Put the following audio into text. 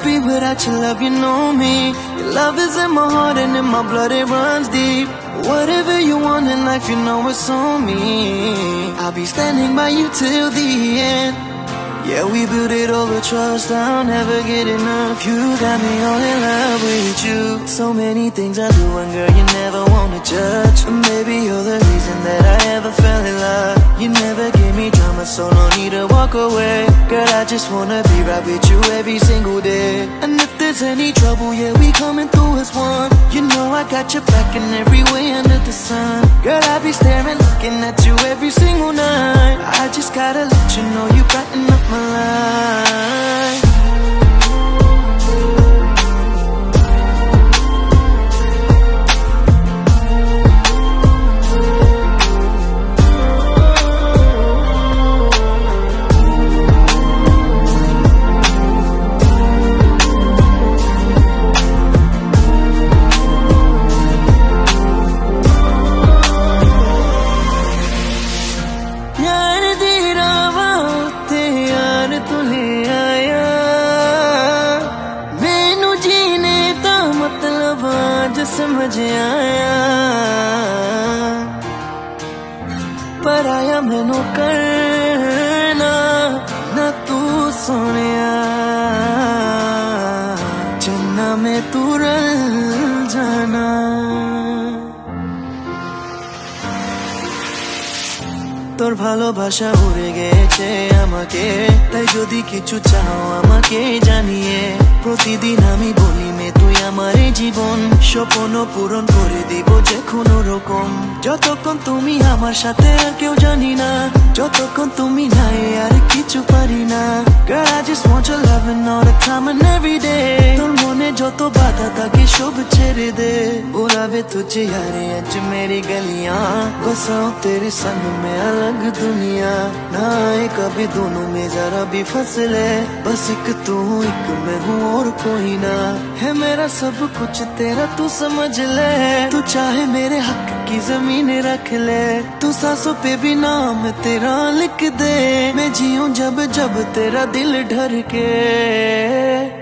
be without your love, you know me. Your love is in my heart and in my blood, it runs deep. Whatever you want in life, you know it's on me. I'll be standing by you till the end. Yeah, we built it over trust, I'll never get enough. You got me all in love with you. So many things I do and girl, you never wanna judge. And maybe you're the reason that I ever fell in love. You never gave me drama, so no need to walk away. Girl, I just wanna be right with you every single day. And if there's any trouble, yeah, we coming through as one. You know I got your back in every way under the sun. Girl, I be staring, looking at you every single night. I just gotta let you know you brighten up my life. समझ आया पर आया मैनू करना ना तू सोनिया चन्ना में तू रल जाना তোর ভালোবাসা উড়ে গেছে আমাকে তাই যদি কিছু চাও আমাকে জানিয়ে প্রতিদিন আমি বলি মে তুই আমার জীবন স্বপ্ন পূরণ করে দিব যে কোনো রকম যতক্ষণ তুমি আমার সাথে আর কেউ জানি না যতক্ষণ তুমি নাই আর কিছু পারি না Girl I just want your loving all the time and every day তোর মনে যত বাধা থাকে সব ছেড়ে দে बुलावे तुझे यारे आज मेरी गलियां बसाऊं तेरे संग में अलग दुनिया ना आए कभी दोनों में जरा भी फसले बस एक तू एक मैं हूँ और कोई ना है मेरा सब कुछ तेरा तू समझ ले तू चाहे मेरे हक की जमीन रख ले तू सांसों पे भी नाम तेरा लिख दे मैं जीऊं जब जब तेरा दिल ढर के